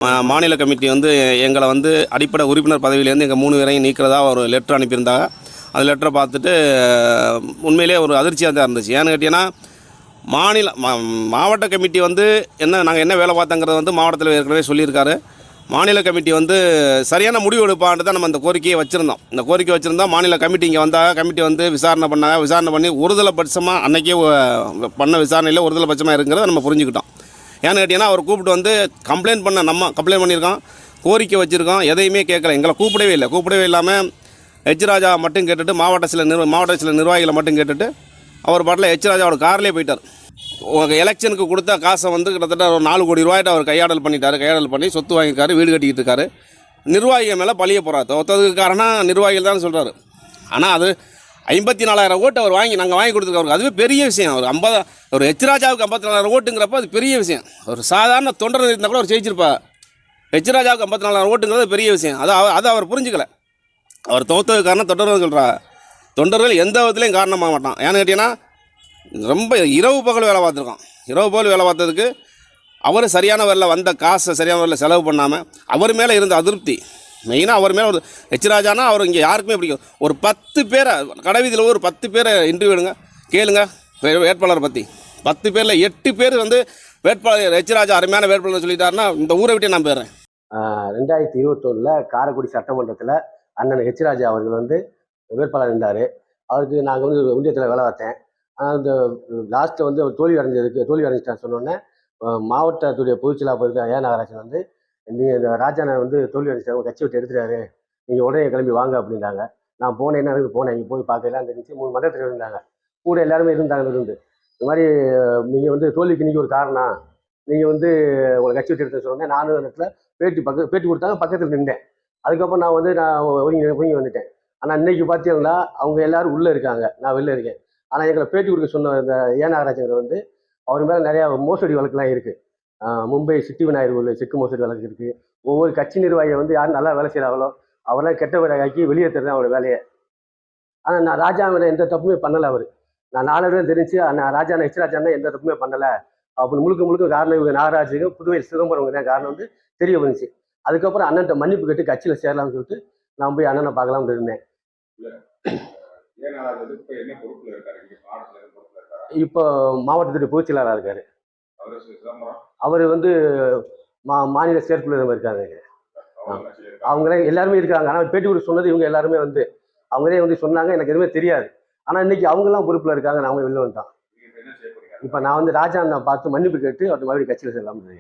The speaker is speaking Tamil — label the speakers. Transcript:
Speaker 1: மாநில கமிட்டி வந்து எங்களை வந்து அடிப்படை உறுப்பினர் பதவியிலேருந்து எங்கள் 3 பேரையும் நீக்கிறதா ஒரு லெட்டர் அனுப்பியிருந்தாங்க. அந்த லெட்டரை பார்த்துட்டு உண்மையிலே ஒரு அதிர்ச்சியாக தான் இருந்துச்சு. ஏன்னு கேட்டிங்கன்னா மாவட்ட கமிட்டி வந்து நாங்கள் என்ன வேலை பார்த்தங்கிறத வந்து மாவட்டத்தில் ஏற்கனவே சொல்லியிருக்காரு. மாநில கமிட்டி வந்து சரியான முடிவு எடுப்பான்ட்டு தான் நம்ம இந்த கோரிக்கையை வச்சுருந்தோம். இந்த கோரிக்கை வச்சுருந்தோம். மாநில கமிட்டி இங்கே வந்தால் கமிட்டி வந்து விசாரணை பண்ணாங்க. விசாரணை பண்ணி ஒருதலை பட்சமாக அன்றைக்கே பண்ண விசாரணையில் ஒருதலை பட்சமாக இருக்கிறத நம்ம புரிஞ்சுக்கிட்டோம். ஏன்னு கேட்டிங்கன்னா அவர் கூப்பிட்டு வந்து கம்ப்ளைண்ட் பண்ணியிருக்கோம், கோரிக்கை வச்சுருக்கோம், எதையுமே கேட்கல. எங்களை கூப்பிடவே இல்லாமல் எச் ராஜா மட்டும் கேட்டுட்டு மாவட்ட சில நிர்வாகிகளை மட்டும் கேட்டுட்டு அவர் பாட்டில் எச் ராஜா அவர் கார்லேயே போயிட்டார். எலெக்ஷனுக்கு கொடுத்த காசை வந்து கிட்டத்தட்ட ஒரு 4 கோடி ரூபாய்ட்டு அவர் கையாடல் பண்ணி சொத்து வாங்கியிருக்காரு, வீடு கட்டிக்கிட்டு இருக்காரு. நிர்வாகிகள் மேலே பழிய போகிறார். ஒருத்ததுக்கு காரணம் நிர்வாகிகள் தான் சொல்கிறாரு. ஆனால் அது 54,000 ஓட்டு அவர் நாங்கள் வாங்கி கொடுத்துருக்கோம். அதுவே பெரிய விஷயம். ஒரு எச் ராஜாவுக்கு 54,000 ஓட்டுங்கிறப்ப அது பெரிய விஷயம். ஒரு சாதாரண தொண்டர் இருந்தால் கூட அவர் ஜெயிச்சிருப்பா. எச் ராஜாவுக்கு 54,000 ஓட்டுங்கிறது பெரிய விஷயம். அதை அவர் புரிஞ்சுக்கல. அவர் தோத்ததுக்கு காரணம் தொண்டர்கள் சொல்கிறா. தொண்டர்கள் எந்த விதத்துலையும் காரணமாக மாட்டான். ஏன்னு கேட்டிங்கன்னா ரொம்ப இரவு பகல் வேலை பார்த்ததுக்கு அவர் சரியான வரையில் வந்த காசை சரியான வரையில் செலவு பண்ணாமல் அவர் மேலே இருந்த அதிருப்தி மெயினாக அவர் மேலே ஒரு எச் ராஜானா அவர் இங்கே யாருக்குமே பிடிக்கும். ஒரு 10 பேரை கடைவீதியில் ஒரு 10 பேரை இன்டர்வியூ எடுங்க, கேளுங்க வேட்பாளரை பற்றி. 10 பேரில் 8 பேர் வந்து வேட்பாளர் எச் ராஜா அருமையான வேட்பாளர் சொல்லிட்டாருன்னா இந்த ஊரை விட்டே நான் போயிடுறேன்.
Speaker 2: 2021 காரைக்குடி சட்டமன்றத்தில் அண்ணன் எச் ராஜா அவர்கள் வந்து வேட்பாளர் இருந்தார். அவருக்கு நாங்கள் வந்து ஒன்றியத்தில் வேலை பார்த்தேன். அந்த லாஸ்ட்டில் வந்து அவர் தோல்வி அடைஞ்சிட்டான்னு சொன்னோன்னே மாவட்டத்துடைய பொதுச்செயலாளர் இருக்க ஏ நாகராஜன் வந்து நீங்கள் இந்த ராஜானை வந்து தோல்வி அடைஞ்சிட்டாங்க, கட்சி விட்டு எடுத்துட்டாரு, நீங்கள் உடனே கிளம்பி வாங்க அப்படின்றாங்க. நான் போனேன், இங்கே போய் பார்க்கலாம் இருந்துச்சு. 3 மண்டலத்தில் இருந்தாங்க, கூட எல்லாருமே இருந்தாங்க. இந்த மாதிரி நீங்கள் வந்து தோல்விக்கு நீங்கள் ஒரு காரணம், நீங்கள் வந்து உங்களை கட்சி விட்டு எடுத்து சொன்னேன். நானும் இடத்துல பேட்டி கொடுத்தாங்க, பக்கத்தில் நின்றேன். அதுக்கப்புறம் நான் ஒதுங்கி வந்துட்டேன். ஆனால் இன்னைக்கு பார்த்தீங்கன்னா அவங்க எல்லாரும் உள்ளே இருக்காங்க, நான் வெளில இருக்கேன். ஆனால் எங்களை பேட்டி கொடுக்க சொன்ன இந்த ஏ நாகராஜன் வந்து அவர் மேலே நிறையா மோசடி வழக்குலாம் இருக்குது. மும்பை சிட்டி விநாயகர் செக்கு மோசடி வழக்கு இருக்குது. ஒவ்வொரு கட்சி நிர்வாகியை வந்து யாரும் நல்லா வேலை செய்கிறாங்களோ அவரெல்லாம் கெட்ட விலையாக்கி வெளியேற்றுறது அவரோட வேலையை. ஆனால் நான் ராஜாவை எந்த தப்புமே பண்ணலை. அவர் நான் 4 பேரும் தெரிஞ்சு ராஜா எச் ராஜானா எந்த தப்புமே பண்ணலை அப்படின்னு முழுக்க காரணம் இவங்க நாகராஜுக்கு புதுவை சிதம்பரம் தான் காரணம் வந்து தெரிய வந்துச்சு. அதுக்கப்புறம் அண்ணன்ட்ட மன்னிப்பு கேட்டு கட்சியில் சேரலாம்னு சொல்லிட்டு நான் போய் அண்ணனை பார்க்கலாம்னு இருந்தேன். இப்போ மாவட்டத்துடைய பொதுச்செயலாளராக இருக்காரு. அவர் வந்து மாநில செயற்குழு இருக்காங்க. அவங்களே எல்லாருமே இருக்காங்க. ஆனால் பேட்டி கொடுக்க சொன்னது இவங்க எல்லாருமே வந்து அவங்களே வந்து சொன்னாங்க. எனக்கு எதுவுமே தெரியாது. ஆனால் இன்னைக்கு அவங்கெல்லாம் பொறுப்பில் இருக்காங்க. நான் வெளில வந்துட்டான். இப்போ நான் வந்து ராஜா பார்த்து மன்னிப்பு கேட்டு அவர் மறுபடியும் கட்சியில் சேரலாம்னு.